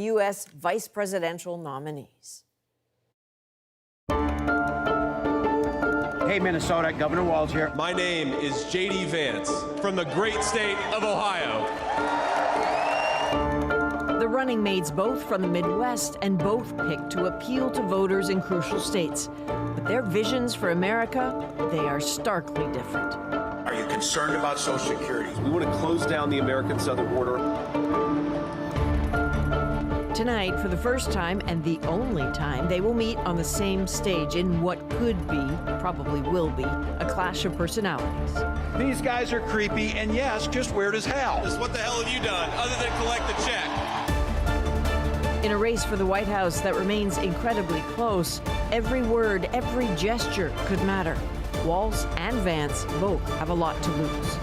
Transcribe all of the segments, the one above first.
U.S. vice presidential nominees. Hey, Minnesota, Governor Walz here. My name is J.D. Vance from the great state of Ohio. The running mates both from the Midwest and both picked to appeal to voters in crucial states. But their visions for America, they are starkly different. Are you concerned about Social Security? We want to close down the American southern border. Tonight, for the first time and the only time, they will meet on the same stage in what could be, probably will be, a clash of personalities. These guys are creepy and, yes, just weird as hell. Just what the hell have you done other than collect the check? In a race for the White House that remains incredibly close, every word, every gesture could matter. Walz and Vance both have a lot to lose.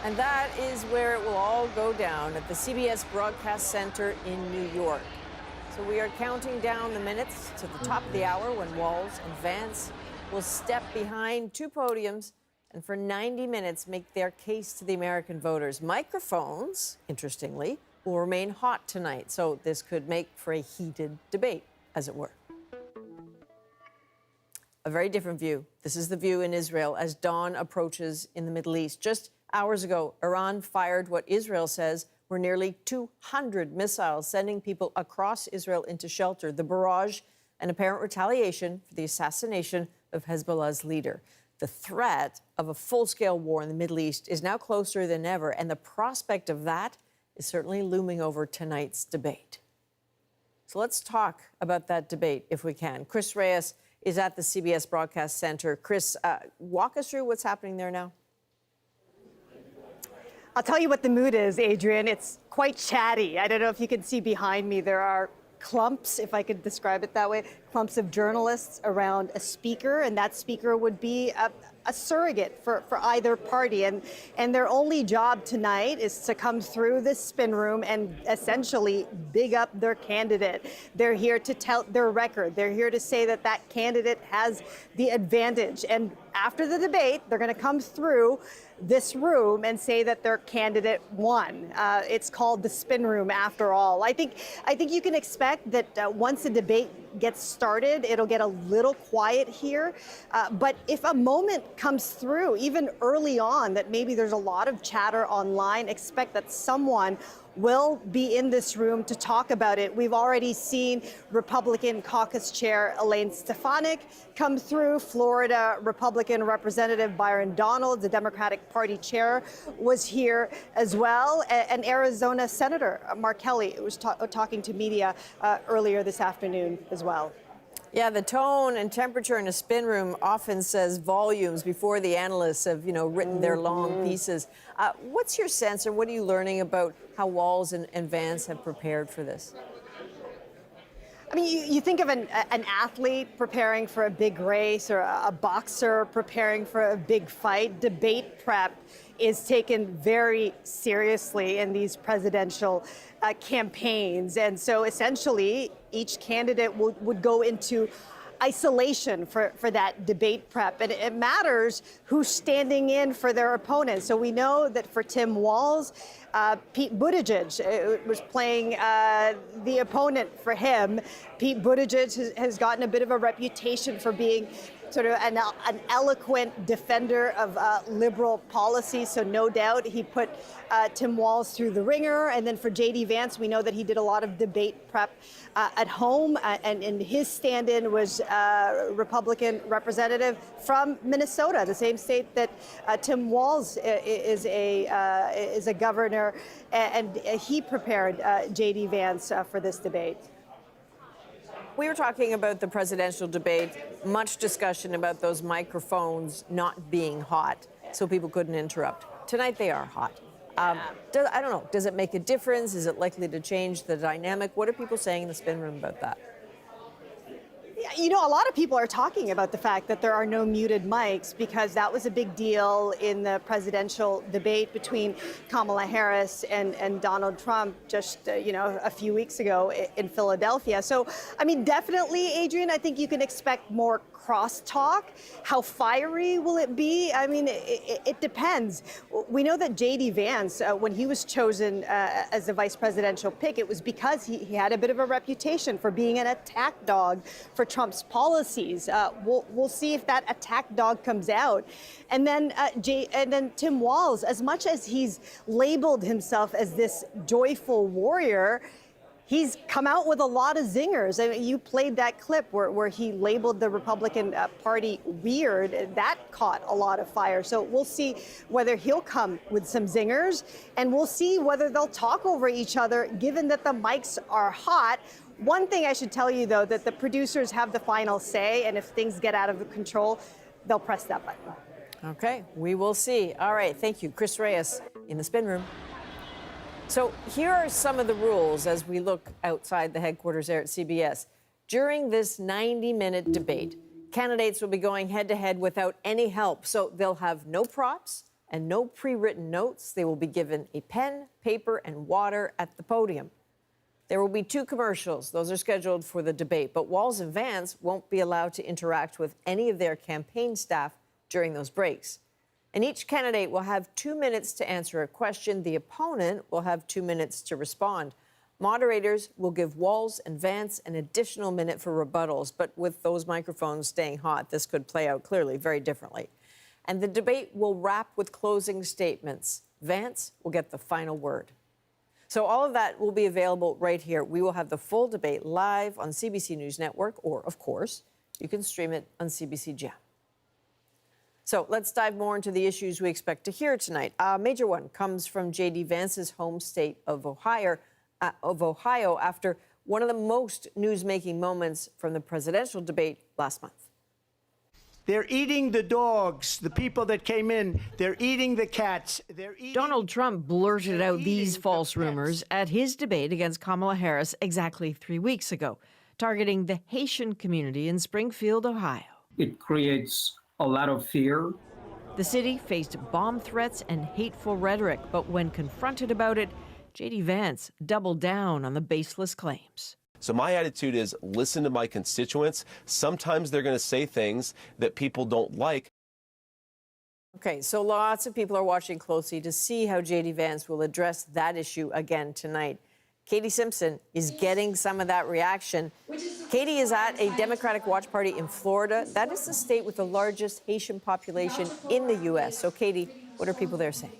And that is where it will all go down, at the CBS Broadcast Center in New York. So we are counting down the minutes to the top of the hour when Walz and Vance will step behind two podiums and for 90 minutes make their case to the American voters. Microphones, interestingly, will remain hot tonight, so this could make for a heated debate, as it were. A very different view. This is the view in Israel as dawn approaches in the Middle East. Just hours ago, Iran fired what Israel says were nearly 200 missiles, sending people across Israel into shelter. The barrage, an apparent retaliation for the assassination of Hezbollah's leader. The threat of a full-scale war in the Middle East is now closer than ever, and the prospect of that is certainly looming over tonight's debate. So let's talk about that debate, if we can. Chris Reyes is at the CBS Broadcast Center. Chris, walk us through what's happening there now. I'll tell you what the mood is, Adrienne. It's quite chatty. I don't know if you can see behind me. There are clumps, if I could describe it that way, clumps of journalists around a speaker, and that speaker would be a surrogate for either party. And their only job tonight is to come through this spin room and essentially big up their candidate. They're here to tell their record. They're here to say that that candidate has the advantage. And after the debate, they're going to come through this room and say that their candidate won. It's called the spin room, after all. I think you can expect that once the debate gets started, it'll get a little quiet here. But if a moment comes through, even early on, that maybe there's a lot of chatter online, expect that someone will be in this room to talk about it. We've already seen Republican caucus chair Elaine Stefanik come through. Florida Republican Representative Byron Donalds, the Democratic Party chair, was here as well. And Arizona Senator Mark Kelly was talking to media earlier this afternoon as well. Yeah, the tone and temperature in a spin room often says volumes before the analysts have, written their long pieces. What's your sense, or what are you learning about how Walz and Vance have prepared for this? I mean, you think of an athlete preparing for a big race, or a boxer preparing for a big fight. Debate prep is taken very seriously in these presidential campaigns. And so essentially, each candidate would go into isolation for that debate prep. And it matters who's standing in for their opponent. So we know that for Tim Walz, Pete Buttigieg was playing the opponent for him. Pete Buttigieg has gotten a bit of a reputation for being sort of an eloquent defender of liberal policy. So no doubt he put Tim Walz through the ringer. And then for J.D. Vance, we know that he did a lot of debate prep at home. And his stand-in was Republican representative from Minnesota, the same state that Tim Walz is a governor. And he prepared J.D. Vance for this debate. We were talking about the presidential debate, much discussion about those microphones not being hot so people couldn't interrupt. Tonight they are hot. I don't know, does it make a difference? Is it likely to change the dynamic? What are people saying in the spin room about that? You know, a lot of people are talking about the fact that there are no muted mics, because that was a big deal in the presidential debate between Kamala Harris and Donald Trump just, a few weeks ago in Philadelphia. So, I mean, definitely, Adrienne, I think you can expect more crosstalk? How fiery will it be? I mean, it depends. We know that J.D. Vance, when he was chosen as the vice presidential pick, it was because he had a bit of a reputation for being an attack dog for Trump's policies. We'll see if that attack dog comes out. And then Tim Walz, as much as he's labeled himself as this joyful warrior, he's come out with a lot of zingers. I mean, you played that clip where he labeled the Republican Party weird. That caught a lot of fire. So we'll see whether he'll come with some zingers, and we'll see whether they'll talk over each other, given that the mics are hot. One thing I should tell you, though, that the producers have the final say, and if things get out of control, they'll press that button. Okay, we will see. All right, thank you. Chris Reyes in the spin room. So here are some of the rules as we look outside the headquarters there at CBS. During this 90-minute debate, candidates will be going head-to-head without any help. So they'll have no props and no pre-written notes. They will be given a pen, paper, and water at the podium. There will be 2 commercials. Those are scheduled for the debate. But Walz and Vance won't be allowed to interact with any of their campaign staff during those breaks. And each candidate will have 2 minutes to answer a question. The opponent will have 2 minutes to respond. Moderators will give Walz and Vance an additional minute for rebuttals, but with those microphones staying hot, this could play out clearly very differently. And the debate will wrap with closing statements. Vance will get the final word. So all of that will be available right here. We will have the full debate live on CBC News Network, or, of course, you can stream it on CBC Gem. So let's dive more into the issues we expect to hear tonight. A major one comes from J.D. Vance's home state of Ohio after one of the most news-making moments from the presidential debate last month. They're eating the dogs, the people that came in. They're eating the cats. Donald Trump blurted out these false rumors at his debate against Kamala Harris exactly 3 weeks ago, targeting the Haitian community in Springfield, Ohio. It creates a lot of fear. The city faced bomb threats and hateful rhetoric, but when confronted about it, J.D. Vance doubled down on the baseless claims. So my attitude is listen to my constituents. Sometimes they're going to say things that people don't like. Okay, so lots of people are watching closely to see how J.D. Vance will address that issue again tonight. Katie Simpson is getting some of that reaction. Katie is at a Democratic Watch Party in Florida. That is the state with the largest Haitian population in the U.S. So, Katie, what are people there saying?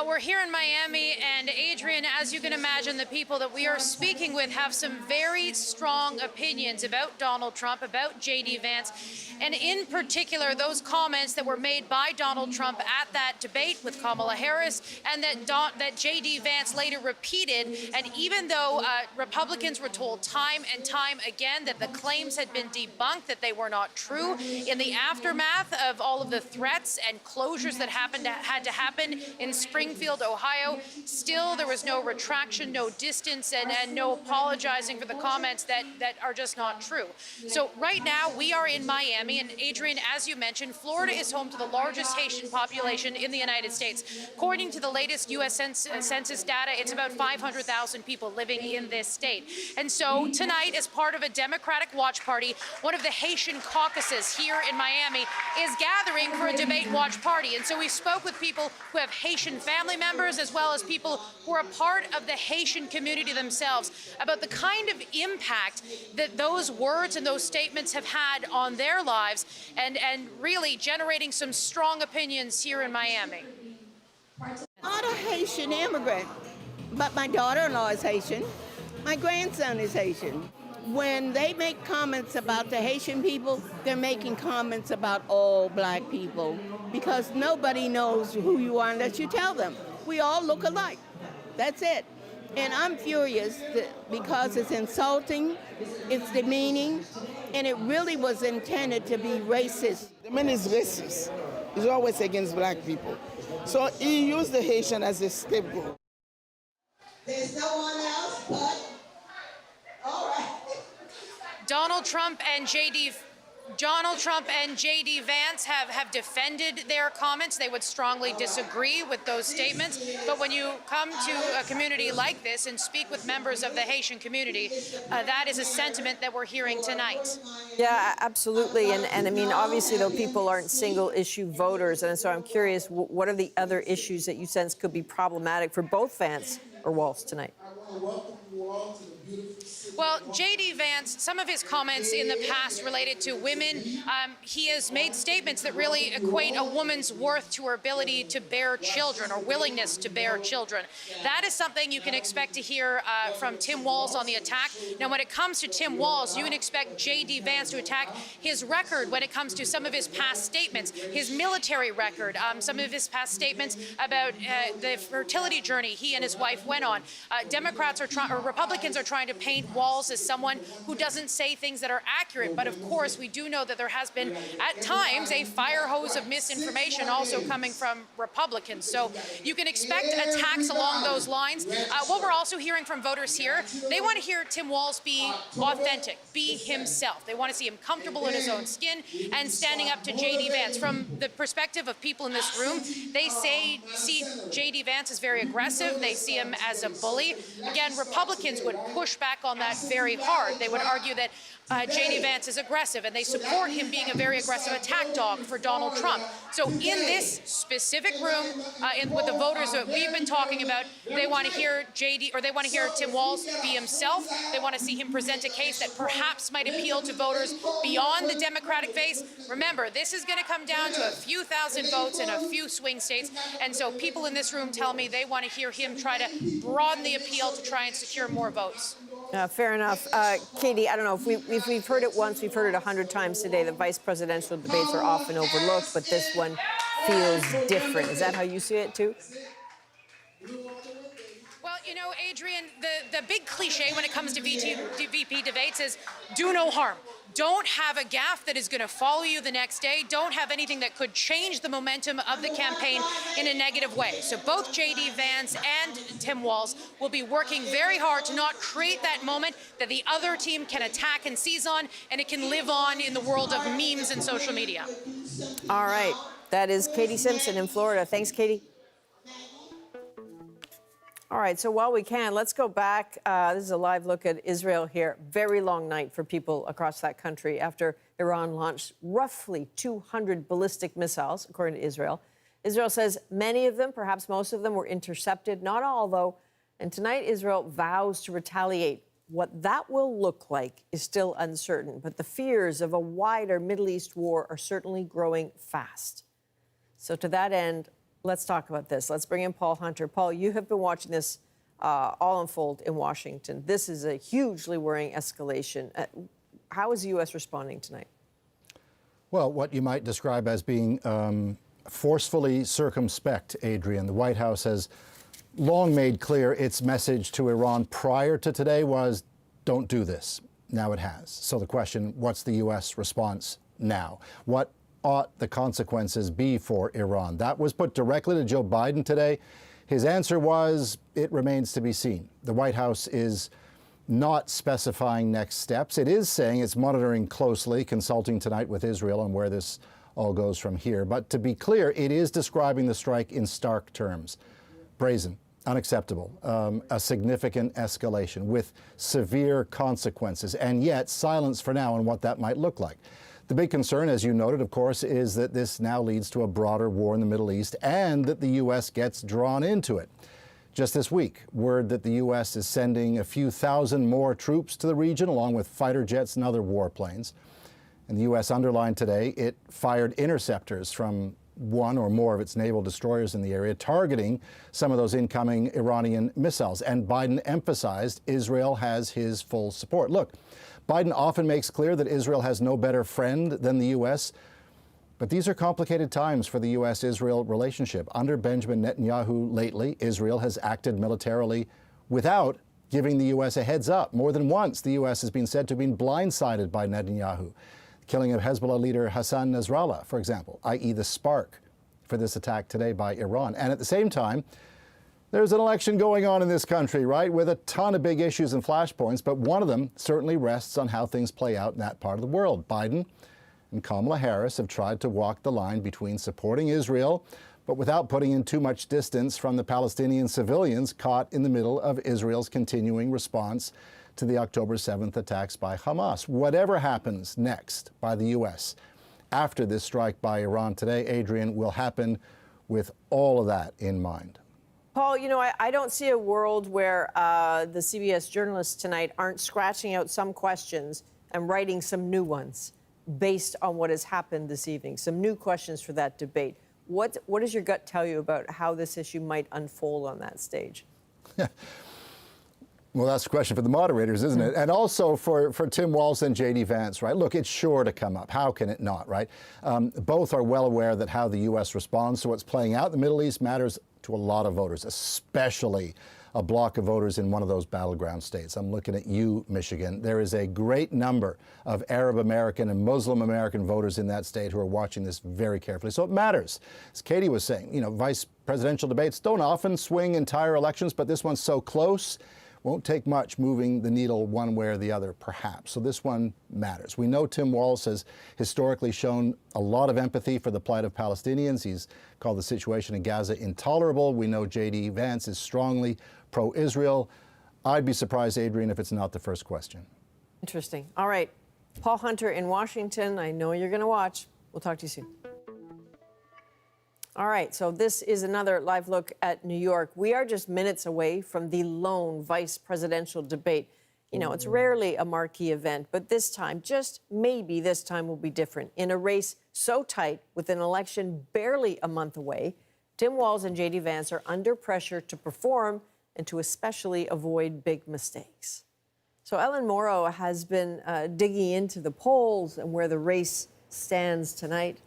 We're here in Miami, and Adrienne, as you can imagine, the people that we are speaking with have some very strong opinions about Donald Trump, about J.D. Vance, and in particular, those comments that were made by Donald Trump at that debate with Kamala Harris, and that J.D. Vance later repeated. And even though Republicans were told time and time again that the claims had been debunked, that they were not true, in the aftermath of all of the threats and closures that had to happen in Springfield, Ohio, still there was no retraction, no distance, and no apologizing for the comments that are just not true. So right now we are in Miami, and Adrienne, as you mentioned, Florida is home to the largest Haitian population in the United States. According to the latest U.S. Census data, it's about 500,000 people living in this state. And so tonight, as part of a Democratic watch party, one of the Haitian caucuses here in Miami is gathering for a debate watch party. And so we spoke with people who have Haitian family members, as well as people who are a part of the Haitian community themselves, about the kind of impact that those words and those statements have had on their lives, and really generating some strong opinions here in Miami. I'm not a Haitian immigrant, but my daughter-in-law is Haitian. My grandson is Haitian. When they make comments about the Haitian people, they're making comments about all black people, because nobody knows who you are unless you tell them. We all look alike. That's it. And I'm furious because it's insulting, it's demeaning, and it really was intended to be racist. The man is racist. He's always against black people. So he used the Haitian as a scapegoat. There's no one else but, all right. Donald Trump and J.D. Donald Trump and J.D. Vance have defended their comments. They would strongly disagree with those statements. But when you come to a community like this and speak with members of the Haitian community, that is a sentiment that we're hearing tonight. Yeah, absolutely. And I mean, obviously, though, people aren't single-issue voters. And so I'm curious, what are the other issues that you sense could be problematic for both Vance or Walz tonight? Well, J.D. Vance, some of his comments in the past related to women, he has made statements that really equate a woman's worth to her ability to bear children or willingness to bear children. That is something you can expect to hear from Tim Walz on the attack. Now, when it comes to Tim Walz, you can expect J.D. Vance to attack his record when it comes to some of his past statements, his military record, some of his past statements about the fertility journey he and his wife went on. Republicans are trying to paint Walz as someone who doesn't say things that are accurate. But of course, we do know that there has been, at times, a fire hose of misinformation also coming from Republicans. So you can expect attacks along those lines. What we're also hearing from voters here, they want to hear Tim Walz be authentic, be himself. They want to see him comfortable in his own skin and standing up to J.D. Vance. From the perspective of people in this room, they see J.D. Vance as very aggressive. They see him as a bully. Again, Republicans would push back on that very hard. They would argue that J.D. Vance is aggressive, and they support him being a very aggressive attack dog for Donald Trump. So in this specific room, with the voters that we've been talking about, they want to hear Tim Walz be himself. They want to see him present a case that perhaps might appeal to voters beyond the Democratic base. Remember, this is going to come down to a few thousand votes in a few swing states, and so people in this room tell me they want to hear him try to broaden the appeal to try and secure more votes. Fair enough. Katie, I don't know, if we've heard it once, we've heard it 100 times today. The vice presidential debates are often overlooked, but this one feels different. Is that how you see it, too? Well, you know, Adrienne, the big cliche when it comes to VP debates is do no harm. Don't have a gaffe that is going to follow you the next day. Don't have anything that could change the momentum of the campaign in a negative way. So both J.D. Vance and Tim Walz will be working very hard to not create that moment that the other team can attack and seize on, and it can live on in the world of memes and social media. All right. That is Katie Simpson in Florida. Thanks, Katie. All right, so while we can, let's go back. This is a live look at Israel here. Very long night for people across that country after Iran launched roughly 200 ballistic missiles, according to Israel. Israel says many of them, perhaps most of them, were intercepted. Not all, though. And tonight, Israel vows to retaliate. What that will look like is still uncertain, but the fears of a wider Middle East war are certainly growing fast. So to that end, let's talk about this. Let's bring in Paul Hunter. Paul, you have been watching this all unfold in Washington. This is a hugely worrying escalation. How is the U.S. responding tonight? Well, what you might describe as being forcefully circumspect, Adrienne. The White House has long made clear its message to Iran prior to today was, don't do this. Now it has. So the question, what's the U.S. response now? What ought the consequences be for Iran? That was put directly to Joe Biden today. His answer was, it remains to be seen. The White House is not specifying next steps. It is saying it's monitoring closely, consulting tonight with Israel on where this all goes from here. But to be clear, it is describing the strike in stark terms. Brazen, unacceptable, a significant escalation with severe consequences, and yet silence for now on what that might look like. The big concern, as you noted, of course, is that this now leads to a broader war in the Middle East and that the U.S. gets drawn into it. Just this week, word that the U.S. is sending a few thousand more troops to the region, along with fighter jets and other warplanes. And the U.S. underlined today it fired interceptors from one or more of its naval destroyers in the area, targeting some of those incoming Iranian missiles. And Biden emphasized Israel has his full support. Look, Biden often makes clear that Israel has no better friend than the U.S., but these are complicated times for the U.S.-Israel relationship. Under Benjamin Netanyahu lately, Israel has acted militarily without giving the U.S. a heads up. More than once, the U.S. has been said to have been blindsided by Netanyahu. The killing of Hezbollah leader Hassan Nasrallah, for example, i.e. the spark for this attack today by Iran. And at the same time, there's an election going on in this country, right, with a ton of big issues and flashpoints, but one of them certainly rests on how things play out in that part of the world. Biden and Kamala Harris have tried to walk the line between supporting Israel, but without putting in too much distance from the Palestinian civilians caught in the middle of Israel's continuing response to the October 7th attacks by Hamas. Whatever happens next by the U.S. after this strike by Iran today, Adrienne, will happen with all of that in mind. Paul, you know, I don't see a world where the CBS journalists tonight aren't scratching out some questions and writing some new ones based on what has happened this evening, some new questions for that debate. What does your gut tell you about how this issue might unfold on that stage? Well, that's a question for the moderators, isn't it? And also for Tim Walz and J.D. Vance, right? Look, it's sure to come up. How can it not, right? Both are well aware that how the U.S. responds to what's playing out in the Middle East matters to a lot of voters, especially a block of voters in one of those battleground states. I'm looking at you, Michigan. There is a great number of Arab American and Muslim American voters in that state who are watching this very carefully. So it matters. As Katie was saying, you know, vice presidential debates don't often swing entire elections, but this one's so close. Won't take much moving the needle one way or the other, perhaps. So this one matters. We know Tim Walz has historically shown a lot of empathy for the plight of Palestinians. He's called the situation in Gaza intolerable. We know J.D. Vance is strongly pro-Israel. I'd be surprised, Adrienne, if it's not the first question. Interesting. All right. Paul Hunter in Washington, I know you're going to watch. We'll talk to you soon. All right, so this is another live look at New York. We are just minutes away from the lone vice presidential debate. You know, it's rarely a marquee event, but this time, just maybe this time will be different. In a race so tight, with an election barely a month away, Tim Walz and J.D. Vance are under pressure to perform and to especially avoid big mistakes. So Ellen Morrow has been digging into the polls and where the race stands tonight.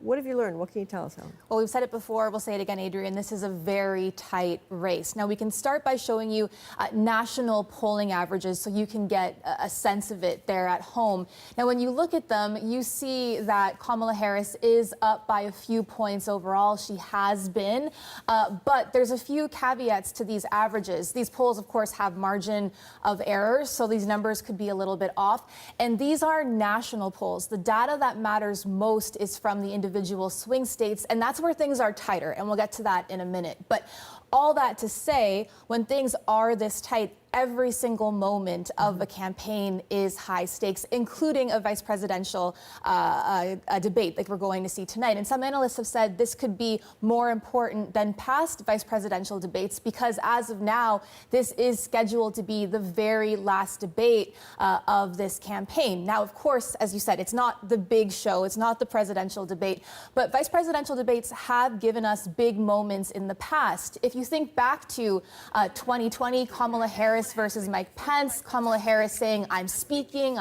What have you learned? What can you tell us, Ellen? Well, we've said it before. We'll say it again, Adrienne. This is a very tight race. Now, we can start by showing you national polling averages so you can get a sense of it there at home. Now, when you look at them, you see that Kamala Harris is up by a few points overall. She has been. But there's a few caveats to these averages. These polls, of course, have margin of error, so these numbers could be a little bit off. And these are national polls. The data that matters most is from the individual swing states, and that's where things are tighter, and we'll get to that in a minute. But all that to say, when things are this tight, every single moment of a campaign is high stakes, including a vice presidential debate like we're going to see tonight. And some analysts have said this could be more important than past vice presidential debates because as of now, this is scheduled to be the very last debate of this campaign. Now, of course, as you said, it's not the big show. It's not the presidential debate. But vice presidential debates have given us big moments in the past. If you think back to 2020, Kamala Harris versus Mike Pence, Kamala Harris saying, I'm speaking,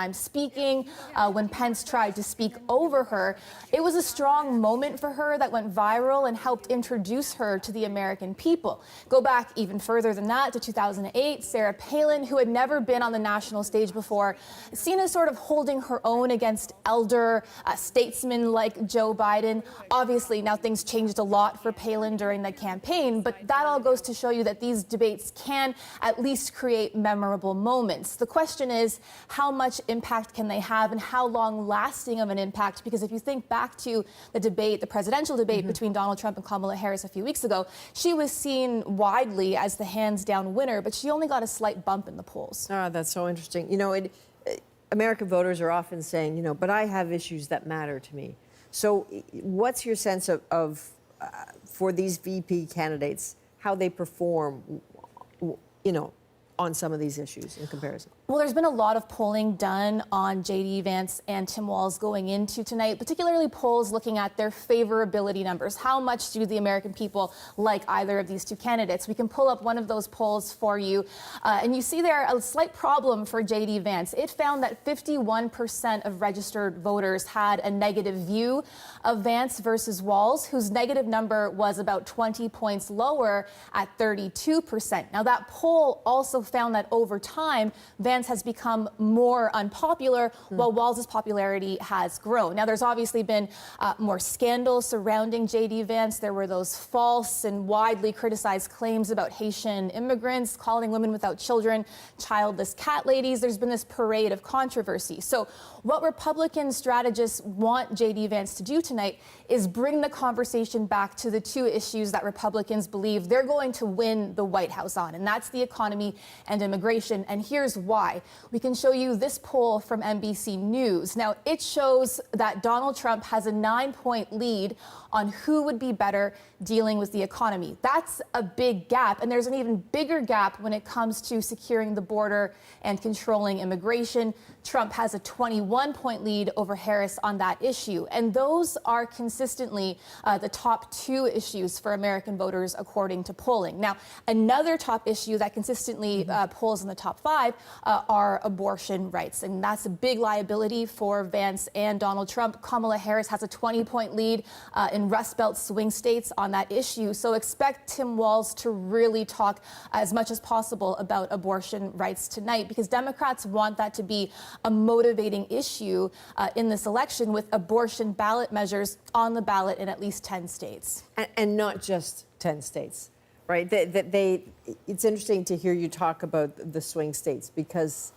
when Pence tried to speak over her. It was a strong moment for her that went viral and helped introduce her to the American people. Go back even further than that to 2008, Sarah Palin, who had never been on the national stage before, seen as sort of holding her own against elder statesmen like Joe Biden. Obviously, now things changed a lot for Palin during the campaign, but that all goes to show you that these debates can at least create memorable moments. The question is, how much impact can they have and how long lasting of an impact? Because if you think back to the debate, the presidential debate between Donald Trump and Kamala Harris a few weeks ago, she was seen widely as the hands down winner, but she only got a slight bump in the polls. Oh, that's so interesting. You know, American voters are often saying, you know, but I have issues that matter to me. So what's your sense of for these VP candidates, how they perform, you know, on some of these issues in comparison? Well, there's been a lot of polling done on J.D. Vance and Tim Walz going into tonight, particularly polls looking at their favorability numbers. How much do the American people like either of these two candidates? We can pull up one of those polls for you. And you see there a slight problem for J.D. Vance. It found that 51% of registered voters had a negative view of Vance versus Walz, whose negative number was about 20 points lower at 32%. Now, that poll also found that over time, Vance has become more unpopular while Walz's popularity has grown. Now, there's obviously been more scandals surrounding J.D. Vance. There were those false and widely criticized claims about Haitian immigrants, calling women without children childless cat ladies. There's been this parade of controversy. So what Republican strategists want J.D. Vance to do tonight is bring the conversation back to the two issues that Republicans believe they're going to win the White House on, and that's the economy and immigration. And here's why. We can show you this poll from NBC News. Now, it shows that Donald Trump has a 9-point lead on who would be better dealing with the economy. That's a big gap, and there's an even bigger gap when it comes to securing the border and controlling immigration. Trump has a 21-point lead over Harris on that issue, and those are consistently the top two issues for American voters, according to polling. Now, another top issue that consistently polls in the top five are abortion rights, and that's a big liability for Vance and Donald Trump. Kamala Harris has a 20-point lead in Rust Belt swing states on that issue, so expect Tim Walz to really talk as much as possible about abortion rights tonight, because Democrats want that to be a motivating issue in this election, with abortion ballot measures on the ballot in at least 10 states. And not just 10 states, right? It's interesting to hear you talk about the swing states, because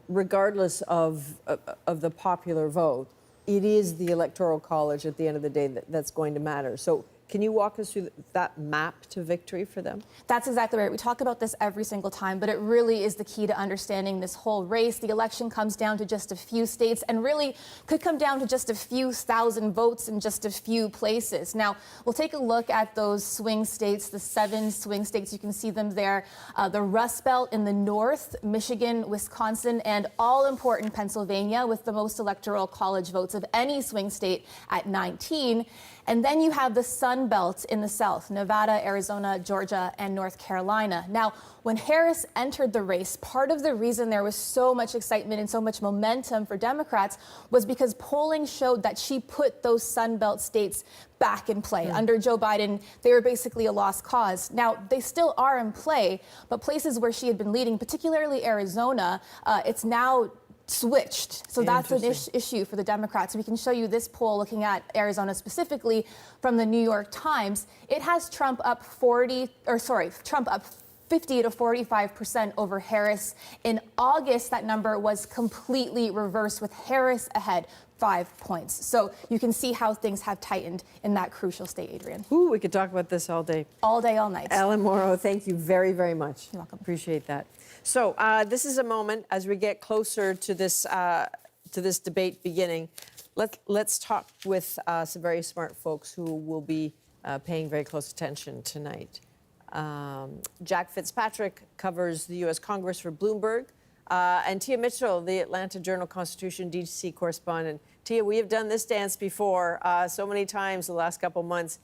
regardless of the popular vote, it is the Electoral College at the end of the day that's going to matter. So can you walk us through that map to victory for them? That's exactly right. We talk about this every single time, but it really is the key to understanding this whole race. The election comes down to just a few states, and really could come down to just a few thousand votes in just a few places. Now, we'll take a look at those swing states, the 7 swing states. You can see them there. The Rust Belt in the north, Michigan, Wisconsin, and all-important Pennsylvania, with the most Electoral College votes of any swing state at 19. And then you have the Sun Belt in the south, Nevada, Arizona, Georgia, and North Carolina. Now, when Harris entered the race, part of the reason there was so much excitement and so much momentum for Democrats was because polling showed that she put those Sun Belt states back in play. Under Joe Biden, they were basically a lost cause. Now, they still are in play, but places where she had been leading, particularly Arizona, it's now switched. So that's an issue for the Democrats. We can show you this poll looking at Arizona specifically from the New York Times. It has Trump up 50 to 45% over Harris. In August, that number was completely reversed, with Harris ahead 5 points. So you can see how things have tightened in that crucial state, Adrienne. Ooh, we could talk about this all day. All day, all night. Ellen Morrow, thank you very, very much. You're welcome. Appreciate that. So this is a moment as we get closer to this debate beginning. Let's talk with some very smart folks who will be paying very close attention tonight. Jack Fitzpatrick covers the U.S. Congress for Bloomberg, and Tia Mitchell, the Atlanta Journal-Constitution D.C. correspondent. Tia, we have done this dance before so many times the last couple months.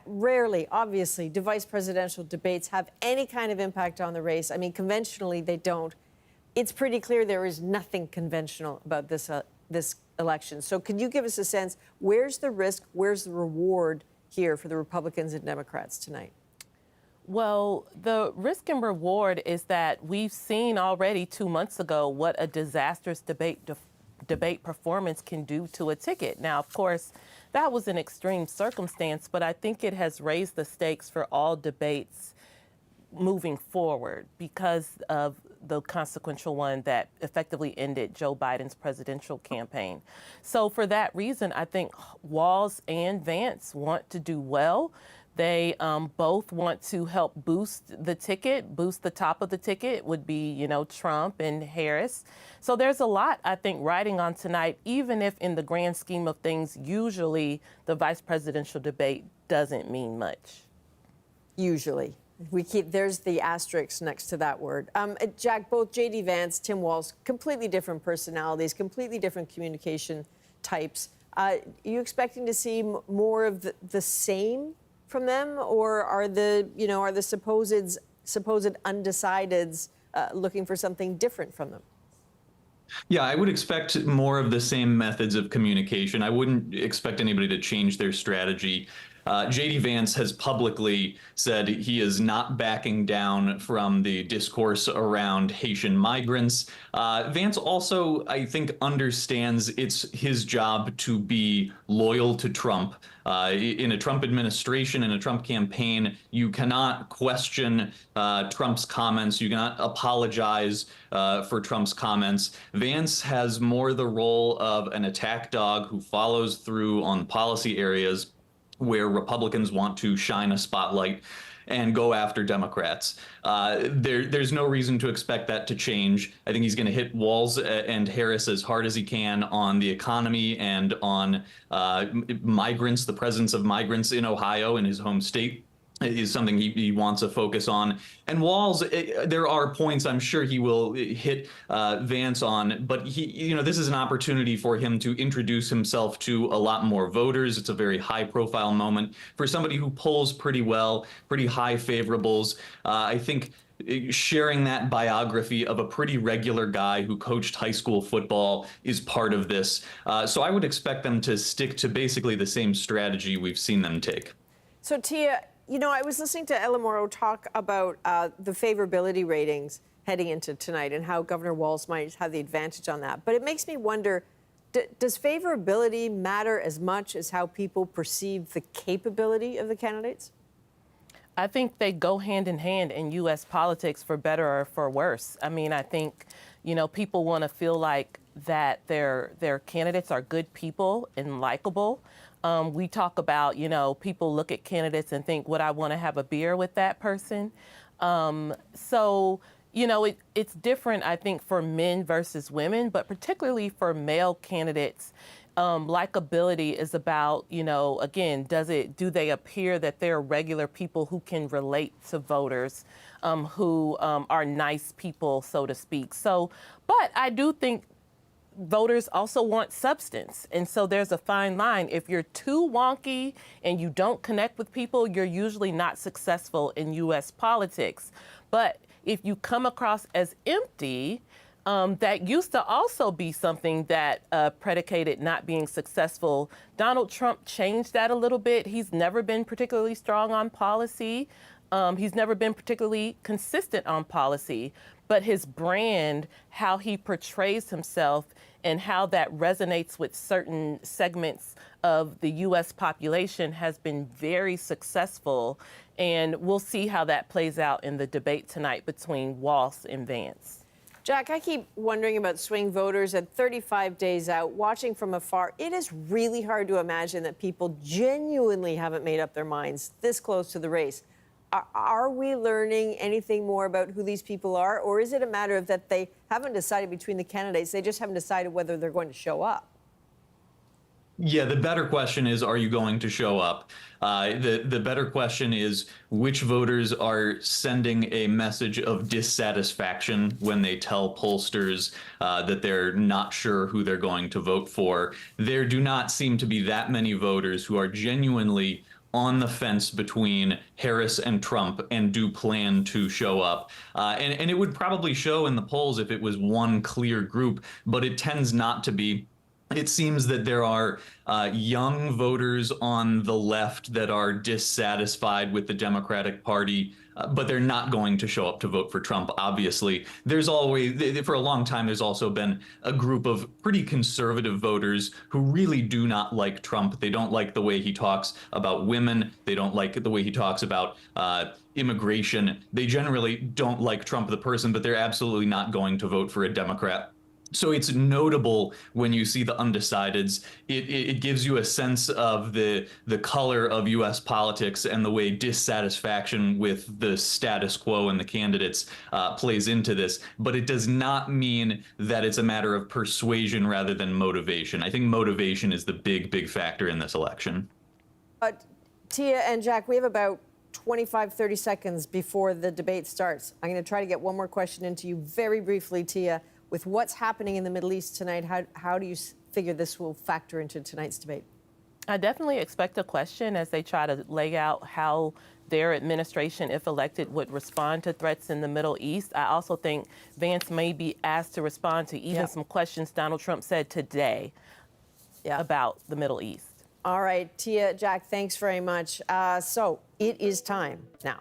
Rarely, obviously, do vice presidential debates have any kind of impact on the race. I mean, conventionally, they don't. It's pretty clear there is nothing conventional about this election. So can you give us a sense, where's the risk, where's the reward here for the Republicans and Democrats tonight? Well, the risk and reward is that we've seen already 2 months ago what a disastrous debate performance can do to a ticket. Now, of course, that was an extreme circumstance, but I think it has raised the stakes for all debates moving forward because of the consequential one that effectively ended Joe Biden's presidential campaign. So for that reason, I think Walz and Vance want to do well. They both want to help boost the ticket, boost the top of the ticket would be, Trump and Harris. So there's a lot, I think, riding on tonight, even if in the grand scheme of things, usually the vice presidential debate doesn't mean much. Usually. There's the asterisk next to that word. Jack, both J.D. Vance, Tim Walz, completely different personalities, completely different communication types. Are you expecting to see more of the same from them, or are the supposed undecideds looking for something different from them? Yeah, I would expect more of the same methods of communication. I wouldn't expect anybody to change their strategy J.D. Vance has publicly said he is not backing down from the discourse around Haitian migrants. Vance also, I think, understands it's his job to be loyal to Trump. In a Trump administration, in a Trump campaign, you cannot question Trump's comments. You cannot apologize for Trump's comments. Vance has more the role of an attack dog who follows through on policy areas where Republicans want to shine a spotlight and go after Democrats. There's no reason to expect that to change. I think he's going to hit Walz and Harris as hard as he can on the economy and on migrants. The presence of migrants in Ohio, in his home state, is something he wants to focus on. And Walz, there are points I'm sure he will hit Vance on, but this is an opportunity for him to introduce himself to a lot more voters. It's a very high-profile moment for somebody who polls pretty well, pretty high favorables. I think sharing that biography of a pretty regular guy who coached high school football is part of this. So I would expect them to stick to basically the same strategy we've seen them take. So, Tia, I was listening to Ella Morrow talk about the favorability ratings heading into tonight and how Governor Walz might have the advantage on that. But it makes me wonder, does favorability matter as much as how people perceive the capability of the candidates? I think they go hand in hand in U.S. politics, for better or for worse. I mean, I think, people want to feel like that their candidates are good people and likable. We talk about, people look at candidates and think, would I want to have a beer with that person? So, it's different, I think, for men versus women, but particularly for male candidates. Likability is about, again, do they appear that they're regular people who can relate to voters, who are nice people, so to speak. So, but I do think voters also want substance. And so there's a fine line. If you're too wonky and you don't connect with people, you're usually not successful in U.S. politics. But if you come across as empty, that used to also be something that predicated not being successful. Donald Trump changed that a little bit. He's never been particularly strong on policy. He's never been particularly consistent on policy. But his brand, how he portrays himself, and how that resonates with certain segments of the U.S. population has been very successful. And we'll see how that plays out in the debate tonight between Walz and Vance. Jack, I keep wondering about swing voters at 35 days out, watching from afar. It is really hard to imagine that people genuinely haven't made up their minds this close to the race. Are we learning anything more about who these people are, or is it a matter of that they haven't decided between the candidates, they just haven't decided whether they're going to show up? Yeah, the better question is, are you going to show up? The better question is, which voters are sending a message of dissatisfaction when they tell pollsters that they're not sure who they're going to vote for? There do not seem to be that many voters who are genuinely on the fence between Harris and Trump and do plan to show up. And it would probably show in the polls if it was one clear group, but it tends not to be. It seems that there are young voters on the left that are dissatisfied with the Democratic Party, but they're not going to show up to vote for Trump, obviously. There's always, for a long time, there's also been a group of pretty conservative voters who really do not like Trump. They don't like the way he talks about women. They don't like the way he talks about immigration. They generally don't like Trump the person, but they're absolutely not going to vote for a Democrat. So it's notable when you see the undecideds. It gives you a sense of the color of U.S. politics and the way dissatisfaction with the status quo and the candidates plays into this. But it does not mean that it's a matter of persuasion rather than motivation. I think motivation is the big factor in this election. Tia and Jack, we have about 30 seconds before the debate starts. I'm going to try to get one more question into you very briefly, Tia. With what's happening in the Middle East tonight, how do you figure this will factor into tonight's debate? I definitely expect a question as they try to lay out how their administration, if elected, would respond to threats in the Middle East. I also think Vance may be asked to respond to even some questions Donald Trump said today about the Middle East. All right, Tia, Jack, thanks very much. So it is time now